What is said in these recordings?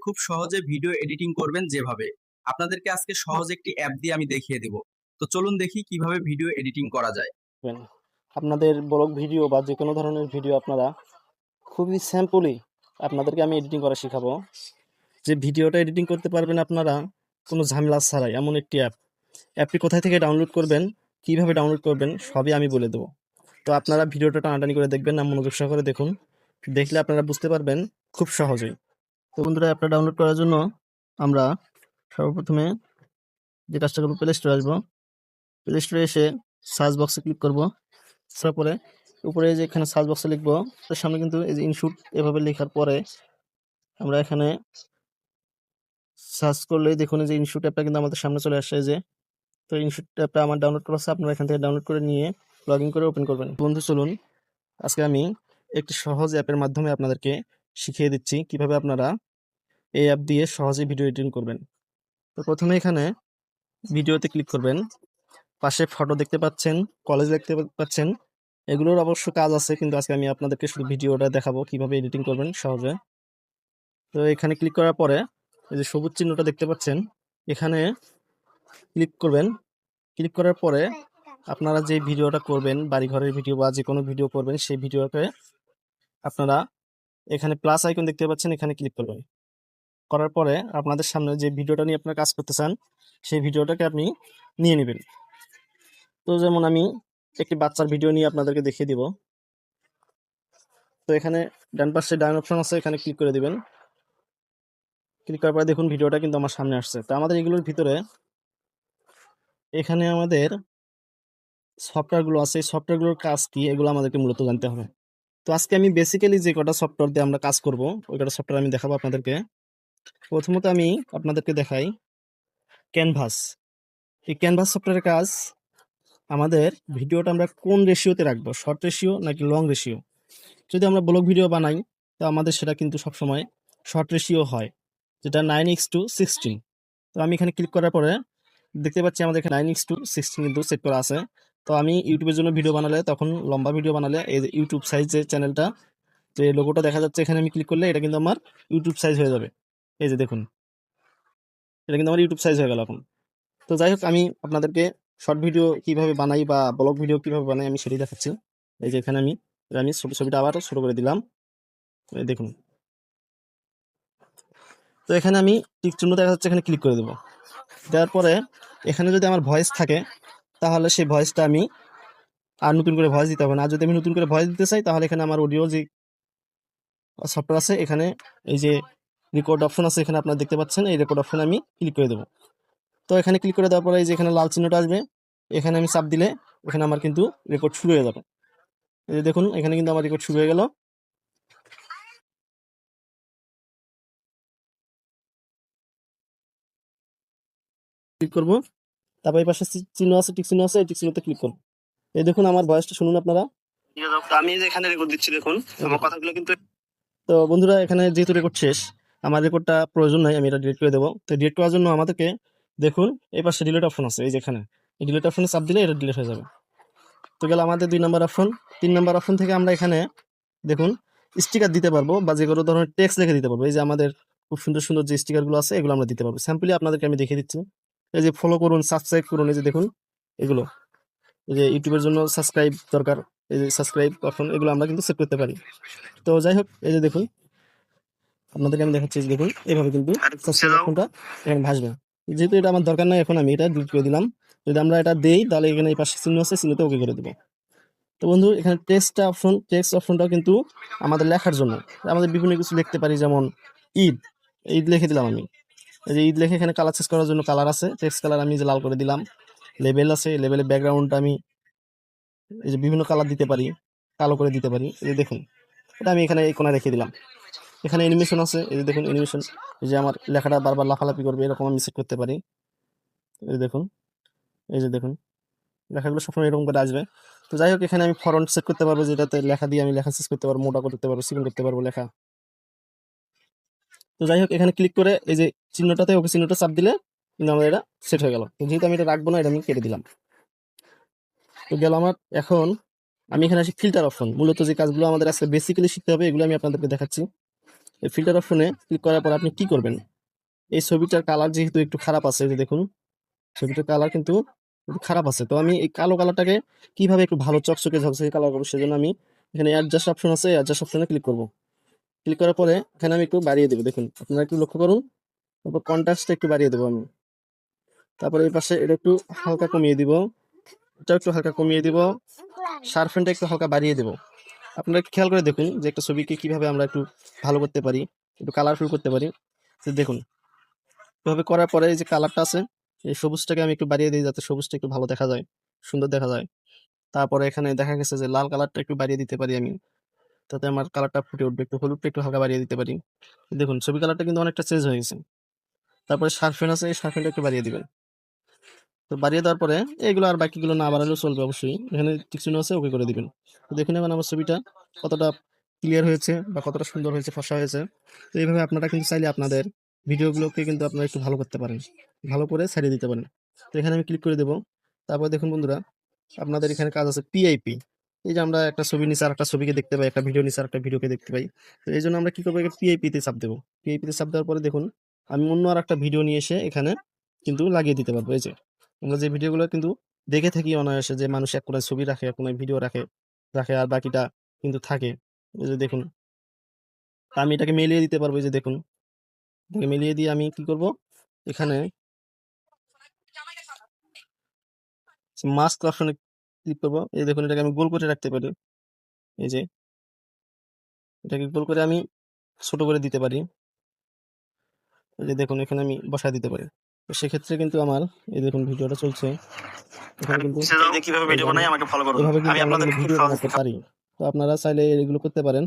খুব সহজে video editing করবেন যেভাবে। আপনাদেরকে আজকে সহজ একটি অ্যাপ দিয়ে আমি দেখিয়ে দিব। তো চলুন দেখি কিভাবে ভিডিও এডিটিং করা যায়। করবেন। আপনাদের ব্লগ ভিডিও বা যে কোনো ধরনের ভিডিও আপনারা খুবই সিম্পলি আপনাদেরকে আমি এডিটিং করা শেখাবো। যে ভিডিওটা এডিটিং করতে পারবেন আপনারা কোনো ঝামেলা ছাড়াই, এমন একটি অ্যাপ। অ্যাপটি কোথায় থেকে ডাউনলোড করবেন, কিভাবে ডাউনলোড করবেন সবই আমি বলে দেবো। তো আপনারা ভিডিওটা টানাটানি করে দেখবেন না, মনোযোগ সহকারে দেখুন। দেখলে আপনারা বুঝতে পারবেন খুব সহজেই। তো বন্ধুরা, অ্যাপটা ডাউনলোড করার জন্য আমরা সর্বপ্রথমে যে কাজটা করবো, প্লে স্টোরে আসবো। প্লে স্টোরে এসে সার্চ বক্সে ক্লিক করবো। তারপরে উপরে যে এখানে সার্চ বক্সে লিখবো, তার সামনে কিন্তু এই যে ইনশুট এভাবে লেখার পরে আমরা এখানে সার্চ করলেই দেখুন এই যে ইনশুট অ্যাপটা কিন্তু আমাদের সামনে চলে আসছে। এই যে, তো ইনশুট অ্যাপটা আমার ডাউনলোড করা আছে, আপনারা এখান থেকে ডাউনলোড করে নিয়ে লগ ইন করে ওপেন করবেন। বন্ধু চলুন আজকে আমি একটি সহজ অ্যাপের মাধ্যমে আপনাদেরকে শিখিয়ে দিচ্ছি কিভাবে আপনারা এই অ্যাপ দিয়ে সহজেই ভিডিও এডিটিং করবেন। তো প্রথমে এখানে ভিডিওতে ক্লিক করবেন। পাশে ফটো দেখতে পাচ্ছেন, কলেজ দেখতে পাচ্ছেন। এগুলোর অবশ্য কাজ আছে, কিন্তু আজকে আমি আপনাদেরকে শুধু ভিডিওটা দেখাবো কিভাবে এডিটিং করবেন সহজে। তো এখানে ক্লিক করার পরে এই যে সবুজ চিহ্নটা দেখতে পাচ্ছেন, এখানে ক্লিক করবেন। ক্লিক করার পরে আপনারা যে ভিডিওটা করবেন, বাড়িঘরের ভিডিও বা যে কোনো ভিডিও করবেন, সেই ভিডিওতে আপনারা এখানে প্লাস আইকন দেখতে পাচ্ছেন, এখানে ক্লিক করবেন। করার পরে আপনাদের সামনে যে ভিডিওটা নিয়ে আপনারা কাজ করতে চান, সেই ভিডিওটাকে আপনি নিয়ে নেবেন। তো যেমন আমি একটি বাচ্চার ভিডিও নিয়ে আপনাদেরকে দেখিয়ে দিব। তো এখানে ডান পাশে ডান অপশন আছে, এখানে ক্লিক করে দিবেন। ক্লিক করার পরে দেখুন ভিডিওটা কিন্তু আমার সামনে আসছে। তো আমাদের এগুলোর ভিতরে এখানে আমাদের সফটওয়্যারগুলো আছে, এই সফটওয়্যারগুলোর কাজ কি এগুলো আমাদেরকে মূলত জানতে হবে। তো আজকে আমি বেসিক্যালি যে কটা সফটওয়্যার দিয়ে আমরা কাজ করব, ওই কটা সফটওয়্যার আমি দেখাবো আপনাদেরকে। প্রথমত আমি আপনাদেরকে দেখাই ক্যানভাস। এই ক্যানভাস সফটওয়্যারের কাজ, আমাদের ভিডিওটা আমরা কোন রেশিওতে রাখবো, শর্ট রেশিও নাকি লং রেশিও। যদি আমরা ব্লগ ভিডিও বানাই, তো আমাদের সেটা কিন্তু সবসময় শর্ট রেশিও হয়, যেটা 9:16। তো আমি এখানে ক্লিক করার পরে দেখতে পাচ্ছি আমাদের এখানে 9:16 কিন্তু সেট করা আছে। তো আমি ইউটিউবের জন্য ভিডিও বানালে, তখন লম্বা ভিডিও বানালে এই যে ইউটিউব সাইজ যে চ্যানেলটা, যে লোগোটা দেখা যাচ্ছে এখানে আমি ক্লিক করলে এটা কিন্তু আমার ইউটিউব সাইজ হয়ে যাবে। এই যে দেখুন, এটা কিন্তু আমার ইউটিউব সাইজ হয়ে গেল এখন। তো যাই হোক, আমি আপনাদেরকে শর্ট ভিডিও কিভাবে বানাই বা ব্লগ ভিডিও কিভাবে বানাই আমি সেটাই দেখাচ্ছি। এই যে এখানে আমি ছবিটা আবার শুরু করে দিলাম। এই দেখুন, তো এখানে আমি টিক চিহ্ন দেখা যাচ্ছে, এখানে ক্লিক করে দেবো। দেওয়ার পরে এখানে যদি আমার ভয়েস থাকে, তাহলে সেই ভয়েসটা আমি আর নতুন করে ভয়েস দিতে হবে না। আর যদি আমি নতুন করে ভয়েস দিতে চাই, তাহলে এখানে আমার অডিও যে সফটওয়্যার আছে, এখানে এই যে রেকর্ড অপশন আছে, এখানে আপনারা দেখতে পাচ্ছেন, এই রেকর্ড অপশনে আমি ক্লিক করে দেবো। তো এখানে ক্লিক করে দেওয়ার পরে এই যে এখানে লাল চিহ্নটা আসবে, এখানে আমি চাপ দিলে এখানে আমার কিন্তু রেকর্ড শুরু হয়ে যাবে। এই যে দেখুন, এখানে কিন্তু আমার রেকর্ড শুরু হয়ে গেল। ক্লিক করবো, তারপর এই পাশে চিহ্ন আছে, টিক চিহ্ন আছে, এই টিক চিহ্নতে ক্লিক করবো। এই দেখুন আমার ভয়েসটা শুনুন আপনারা। তো আমি যে এখানে রেকর্ড দিচ্ছি, দেখুন আমার কথাগুলো কিন্তু। তো বন্ধুরা, এখানে যেহেতু রেকর্ড শেষ, আমার রেকর্ডটা প্রয়োজন নাই, আমি এটা ডিলিট করে দেবো। তো ডিলিট করার জন্য আমাদেরকে দেখুন এই পাশে ডিলিট অপশন আছে, এই যে এখানে এই ডিলিট অপশনে চাপ দিলে এটা ডিলিট হয়ে যাবে। তো গেল আমাদের 2 নম্বর অপশন। 3 নম্বর অপশন থেকে আমরা এখানে দেখুন স্টিকার দিতে পারবো বা যে কোনো ধরনের টেক্সট লিখে দিতে পারবো। এই যে আমাদের খুব সুন্দর সুন্দর যে স্টিকারগুলো আছে, এগুলো আমরা দিতে পারবো। স্যাম্পলি আপনাদেরকে আমি দেখিয়ে দিচ্ছি। এই যে ফলো করুন, সাবস্ক্রাইব করুন, এই যে দেখুন এগুলো, এই যে ইউটিউবের জন্য সাবস্ক্রাইব দরকার, এই যে সাবস্ক্রাইব অপশন, এগুলো আমরা কিন্তু সেট করতে পারি। তো যাই হোক, এই যে দেখুন আপনাদেরকে আমি দেখাচ্ছি, যে দেখুন এইভাবে কিন্তু সাবস্ক্রাইব অপশনটা এখানে ভাসবে। যেহেতু এটা আমার দরকার নাই, এখন আমি এটা ডিলিট করে দিলাম। যদি আমরা এটা দেই, তাহলে এখানে এই পাশে চিহ্ন আছে, চিহ্নতে ওকে করে দেবো। তো বন্ধু, এখানে টেক্সট অপশনটাও কিন্তু আমাদের লেখার জন্য, আমাদের বিভিন্ন কিছু লিখতে পারি, যেমন ঈদ, ঈদ লিখে দিলাম আমি। এই যে ঈদ লিখে এখানে কালার চেঞ্জ করার জন্য কালার আছে, টেক্সট কালার আমি যে লাল করে দিলাম। লেবেল আছে, লেবেলের ব্যাকগ্রাউন্ডটা আমি এই যে বিভিন্ন কালার দিতে পারি, কালো করে দিতে পারি। এই যে দেখুন, এটা আমি এখানে এই কোণায় রেখে দিলাম। এখানে অ্যানিমেশন আছে, এই যে দেখুন অ্যানিমেশন, এই যে আমার লেখাটা বারবার লাফালাফি করবে, এরকম আমি সেট করতে পারি। এই যে দেখুন, এই যে দেখুন লেখাগুলো সবসময় এরকম করে আসবে। তো যাই হোক, এখানে আমি ফন্ট সেট করতে পারবো, যেটাতে লেখা দিয়ে আমি লেখা শেষ করতে পারবো, মোটা করতে পারবো, চিকন করতে পারবো লেখা। তো যাই হোক, এখানে ক্লিক করে এই যে চিহ্নটাতে ওকে চিহ্নটা চাপ দিলে কিন্তু আমাদের এটা সেট হয়ে গেল। তো যেহেতু আমি এটা রাখবো না, এটা আমি কেটে দিলাম। তো গেল আমার। এখন আমি এখানে আসি ফিল্টার অপশন। মূলত যে কাজগুলো আমাদের আজকে বেসিক্যালি শিখতে হবে, এগুলো আমি আপনাদেরকে দেখাচ্ছি। এই ফিল্টার অপশনে ক্লিক করার পর আপনি কি করবেন, এই ছবিটার কালার যেহেতু একটু খারাপ আছে, এই যে দেখুন ছবিটার কালার কিন্তু একটু খারাপ আছে, তো আমি এই কালো কালারটাকে কিভাবে একটু ভালো চকচকে ঝকঝকে কালার করবো, সেজন্য আমি এখানে অ্যাডজাস্ট অপশন আছে, অ্যাডজাস্ট অপশনে ক্লিক করবো। ক্লিক করার পরে এখানে আমি একটু বাড়িয়ে দেবো, দেখুন আপনারা একটু লক্ষ্য করুন, তারপর কন্ট্রাস্টটা একটু বাড়িয়ে দেবো আমি। তারপরে এই পাশে এটা একটু হালকা কমিয়ে দিব, এটা একটু হালকা কমিয়ে দিব, শার্পেনটা একটু হালকা বাড়িয়ে দেবো। আপনারা একটু খেয়াল করে দেখুন যে একটা ছবিকে কিভাবে আমরা একটু ভালো করতে পারি, একটু কালারফুল করতে পারি। তো দেখুন এভাবে করার পরে এই যে কালারটা আছে, এই সবুজটাকে আমি একটু বাড়িয়ে দিই যাতে সবুজটা একটু ভালো দেখা যায়, সুন্দর দেখা যায়। তারপরে এখানে দেখা গেছে যে লাল কালারটা একটু বাড়িয়ে দিতে পারি আমি, তাতে আমার কালারটা ফুটে উঠবে। একটু হলুদটা একটু হালকা বাড়িয়ে দিতে পারি। দেখুন ছবি কালারটা কিন্তু অনেকটা চেঞ্জ হয়ে গেছে। তারপরে শার্পেন আছে, এই শার্পেনটা একটু বাড়িয়ে দিবেন। তো বাড়িয়ে দেওয়ার পরে এগুলো আর বাকিগুলো না বাড়ালেও চলবে অবশ্যই, এখানে টিক চিহ্ন আছে, ওকে করে দিবেন। তো দেখুন এবার আমার ছবিটা কতটা ক্লিয়ার হয়েছে বা কতটা সুন্দর হয়েছে, ফর্সা হয়েছে। তো এইভাবে আপনারা কিন্তু চাইলে আপনাদের ভিডিওগুলোকে কিন্তু আপনারা একটু ভালো করতে পারেন, ভালো করে ছাড়িয়ে দিতে পারেন। তো এখানে আমি ক্লিক করে দেবো। তারপর দেখুন বন্ধুরা, আপনাদের এখানে কাজ আছে পিআইপি। এই যে আমরা একটা ছবি নিচে আরেকটা ছবিকে দেখতে পাই, একটা ভিডিও নিচে আরেকটা ভিডিওকে দেখতে পাই। তো এই জন্য আমরা কি করবো, পিআইপি তে চাপ দেবো। পিআইপি তে চাপ দেওয়ার পরে দেখুন আমি অন্য আর একটা ভিডিও নিয়ে এসে এখানে কিন্তু লাগিয়ে দিতে পারবো। এই যে আমরা যে ভিডিওগুলো কিন্তু দেখে থাকি অনায়াসে, যে মানুষ এক কোনায় ছবি রাখে, এক কোনায় ভিডিও রাখে রাখে আর বাকিটা কিন্তু থাকে। এই যে দেখুন আমি এটাকে মিলিয়ে দিতে পারবো। এই যে দেখুন এটাকে মিলিয়ে দিয়ে আমি কি করব, এখানে মাস্ক অপশনে ক্লিক করবো। এই দেখুন এটাকে আমি গোল করে রাখতে পারি। এই যে এটাকে গোল করে আমি ছোট করে দিতে পারি। এই যে দেখুন এখানে আমি বসায় দিতে পারি। তো সেক্ষেত্রে কিন্তু আমার এই দেখুন ভিডিওটা চলছে, এখানে কিন্তু এই যে কিভাবে ভিডিও বানাই আমাকে ফলো করুন। এভাবে কিন্তু আমি আমরা আপনাদের কিন্তু খুব ভিডিও সহজ বানাতে পারি। তো আপনারা চাইলে এগুলো করতে পারেন।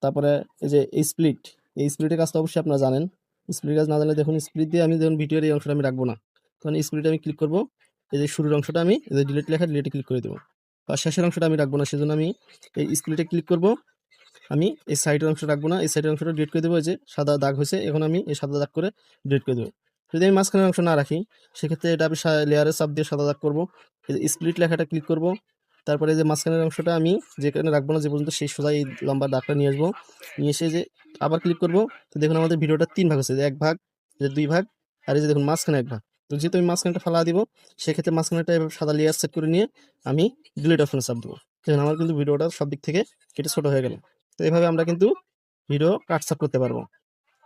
তারপরে এই যে স্প্লিট, এই স্প্লিটের কাজটা অবশ্যই আপনারা জানেন। স্প্লিট কাজ না জানলে দেখুন স্প্লিট দিয়ে আমি যখন ভিডিওর এই অংশটা আমি রাখবো না, তখন স্প্লিটে আমি ক্লিক করব। এই যে শুরুর অংশটা আমি এই যে ডিলিট লেখা, ডিলিটে ক্লিক করে দেবো। আর শেষের অংশটা আমি রাখবো না, সেজন্য আমি এই স্প্লিটে ক্লিক করব। আমি এই সাইডের অংশ রাখবো না, এই সাইডের অংশটা ডিলিট করে দেবো। এই যে সাদা দাগ হয়েছে, এখন আমি এই সাদা দাগ করে ডিলিট করে দেবো। যদি আমি মাঝখানের অংশ না রাখি, সেক্ষেত্রে এটা আমি লেয়ারে চাপ দিয়ে সাদা দাগ করবো। এই যে স্প্লিট লেখাটা ক্লিক করব। তারপরে এই যে মাঝখানের অংশটা আমি যেখানে রাখবো না, যে পর্যন্ত সেই সোজা এই লম্বা দাগটা নিয়ে আসবো। নিয়ে এসে যে আবার ক্লিক করব। তো দেখুন আমাদের ভিডিওটা 3 ভাগ হচ্ছে, যে 1 ভাগ, যে 2 ভাগ, আর এই যে দেখুন মাঝখানে 1 ভাগ। তো যেহেতু আমি মাঝখানটা ফালা দিব, সেক্ষেত্রে মাঝখানেটা এভাবে সাদা লেয়ার সেট করে নিয়ে আমি ডিলিট অপশনে চাপ দেবো। দেখুন আমার কিন্তু ভিডিওটা সব দিক থেকে কেটে ছোট হয়ে গেল। তো এভাবে আমরা কিন্তু ভিডিও কাটছাট করতে পারবো।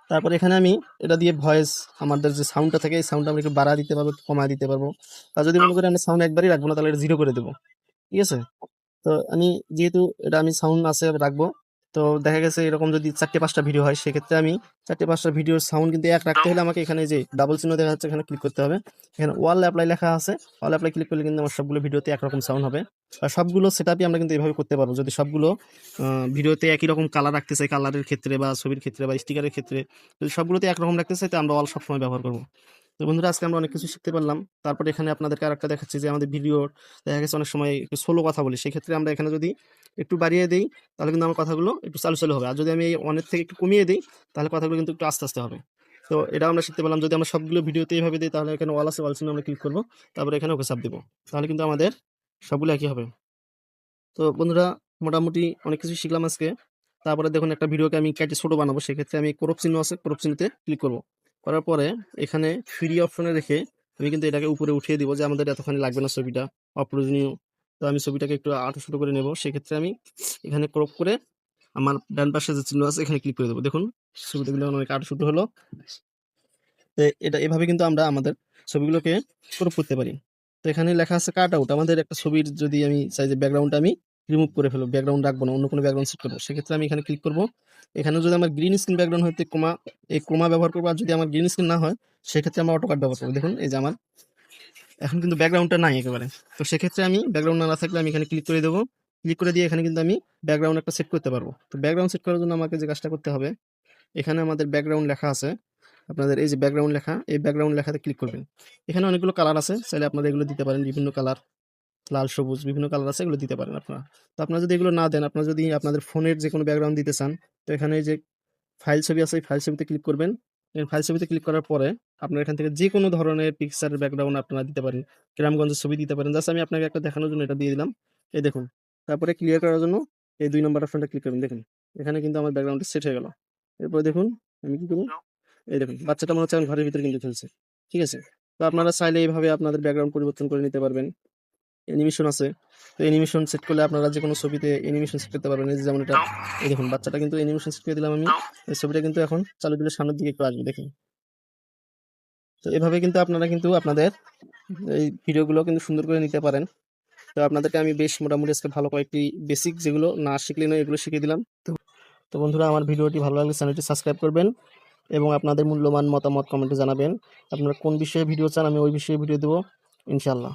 তারপর এখানে আমি এটা দিয়ে ভয়েস, আমাদের যে সাউন্ডটা থাকে এই সাউন্ডটা আমরা একটু বাড়া দিতে পারবো, একটু কমায় দিতে পারবো। আর যদি মনে করি আমরা সাউন্ড একবারই রাখবো না, তাহলে এটা 0 করে দেবো। ঠিক আছে? তো আমি যেহেতু এটা আমি সাউন্ড আছে রাখবো, তো দেখা গেছে এরকম যদি 4-5টা ভিডিও হয়, সেক্ষেত্রে আমি 4-5টা ভিডিওর সাউন্ড কিন্তু এক রাখতে হলে আমাকে এখানে যে ডাবল চিহ্ন দেখা যাচ্ছে, এখানে ক্লিক করতে হবে। এখানে ওয়াল অ্যাপ্লাই লেখা আছে, ওয়াল অ্যাপ্লাই ক্লিক করলে কিন্তু আমার সবগুলো ভিডিওতে একরকম সাউন্ড হবে। আর সবগুলো সেটআপই আমরা কিন্তু এভাবে করতে পারবো, যদি সবগুলো ভিডিওতে একই রকম কালার রাখতে চাই, কালারের ক্ষেত্রে বা ছবির ক্ষেত্রে বা স্টিকারের ক্ষেত্রে, যদি সবগুলোতে একরকম রাখতে চাই, তো আমরা ওয়াল সবসময় ব্যবহার করবো। তো বন্ধুরা আজকে আমরা অনেক কিছু শিখতে পারলাম। তারপরে এখানে আপনাদেরকে আরেকটা দেখাচ্ছি, যে আমাদের ভিডিওর দেখা গেছে অনেক সময় একটু স্লো কথা বলি, সেক্ষেত্রে আমরা এখানে যদি একটু বাড়িয়ে দেই, তাহলে কিন্তু আমার কথাগুলো একটু চালু চালু হবে। আর যদি আমি এই অনের থেকে একটু কমিয়ে দিই, তাহলে কথাগুলো কিন্তু একটু আস্তে আস্তে হবে। তো এটা আমরা শিখতে পারলাম। যদি আমরা সবগুলো ভিডিওতে এইভাবে দিই, তাহলে এখানে ওয়াল আছে, ওয়াল চিহ্নে আমরা ক্লিক করবো, তারপরে এখানে ওকে চাপ দেবো, তাহলে কিন্তু আমাদের সবগুলো একই হবে। তো বন্ধুরা মোটামুটি অনেক কিছু শিখলাম আজকে। তারপরে দেখুন একটা ভিডিওকে আমি কেটে ছোট বানাবো, সেক্ষেত্রে আমি ক্রপ চিহ্ন আছে, ক্রপ চিহ্নতে ক্লিক করব। করার পরে এখানে ফ্রি অপশনে রেখে আমি কিন্তু এটাকে উপরে উঠিয়ে দিব, যে আমাদের এতখানি লাগবে না ছবিটা, অপ্রয়োজনীয়। তো আমি ছবিটাকে একটু আটো ছোট করে নেব, সেক্ষেত্রে আমি এখানে ক্রপ করে আমার ডান পাশে যে চিহ্ন আছে এখানে ক্লিক করে দেবো। দেখুন ছবিগুলো অনেক আটো ছোট হলো। তো এটা এভাবে কিন্তু আমরা আমাদের ছবিগুলোকে ক্রপ করতে পারি। তো এখানে লেখা আছে কাট আউট। আমাদের একটা ছবির যদি আমি চাই যে ব্যাকগ্রাউন্ডটা আমি রিমুভ করে ফেলবো, ব্যাকগ্রাউন্ড রাখবো না, অন্য কোনো ব্যাকগ্রাউন্ড সেট করবো, সেক্ষেত্রে আমি এখানে ক্লিক করবো। এখানে যদি আমার গ্রিন স্ক্রিন ব্যাকগ্রাউন্ড হইতে এই ক্রোমা ব্যবহার করবো। আর যদি আমার গ্রিন স্ক্রিন না হয়, সেক্ষেত্রে আমরা অটো কাট ব্যবহার করবো। দেখুন এই যে আমার এখন কিন্তু ব্যাকগ্রাউন্ডটা নাই একেবারে। তো সেক্ষেত্রে আমি ব্যাকগ্রাউন্ড না থাকলে আমি এখানে ক্লিক করে দেবো। ক্লিক করে দিয়ে এখানে কিন্তু আমি ব্যাকগ্রাউন্ড একটা সেট করতে পারবো। তো ব্যাকগ্রাউন্ড সেট করার জন্য আমাকে যে কাজটা করতে হবে, এখানে আমাদের ব্যাকগ্রাউন্ড লেখা আছে, আপনাদের এই যে ব্যাকগ্রাউন্ড লেখা, এই ব্যাকগ্রাউন্ড লেখাতে ক্লিক করবেন। এখানে অনেকগুলো কালার আছে, চাইলে আপনারা এগুলো দিতে পারেন, বিভিন্ন কালার, লাল, সবুজ, বিভিন্ন কালার আছে, এগুলো দিতে পারেন আপনারা। তো আপনারা যদি এগুলো না দেন, আপনারা যদি আপনাদের ফোনের যে কোনো ব্যাকগ্রাউন্ড দিতে চান, তো এখানে এই যে ফাইল ছবি আছে, এই ফাইল ছবিতে ক্লিক করবেন। ফাইল ছবিতে ক্লিক করার পরে আপনারা এখান থেকে যে কোনো ধরনের পিকচারের ব্যাকগ্রাউন্ড আপনারা দিতে পারেন, গ্রামগঞ্জের ছবি দিতে পারেন। জাস্ট আমি আপনাকে একটা দেখানোর জন্য এটা দিয়ে দিলাম। এই দেখুন, তারপরে ক্লিয়ার করার জন্য এই 2 নম্বর অপশনটা ক্লিক করবেন। দেখুন এখানে কিন্তু আমার ব্যাকগ্রাউন্ডটা সেট হয়ে গেল। এরপর দেখুন আমি কি করবো, এই দেখুন বাচ্চাটা মনে হচ্ছে এখন ঘরের ভিতরে কিন্তু খেলছে। ঠিক আছে, তো আপনারা চাইলে এইভাবে আপনাদের ব্যাকগ্রাউন্ড পরিবর্তন করে নিতে পারবেন। অ্যানিমেশন আছে, তো অ্যানিমেশন সেট করলে আপনারা যে কোনো ছবিতে অ্যানিমেশন সেট করতে পারবেন। এই যে যেমন এটা, এই দেখুন বাচ্চাটা কিন্তু অ্যানিমেশন সেট করে দিলাম আমি, এই ছবিটা কিন্তু এখন চালু দিলে সামনের দিকে একটু আসবে দেখুন। তো এভাবে কিন্তু আপনারা কিন্তু আপনাদের এই ভিডিওগুলো কিন্তু সুন্দর করে নিতে পারেন। তো আপনাদেরকে আমি বেশ মোটামুটি আজকে ভালো কয়েকটি বেসিক যেগুলো না শিখলে নয় এগুলো শিখিয়ে দিলাম। তো বন্ধুরা, আমার ভিডিওটি ভালো লাগলে চ্যানেলটি সাবস্ক্রাইব করবেন এবং আপনাদের মূল্যবান মতামত কমেন্টে জানাবেন। আপনারা কোন বিষয়ে ভিডিও চান, আমি ওই বিষয়ে ভিডিও দেবো ইনশাআল্লাহ।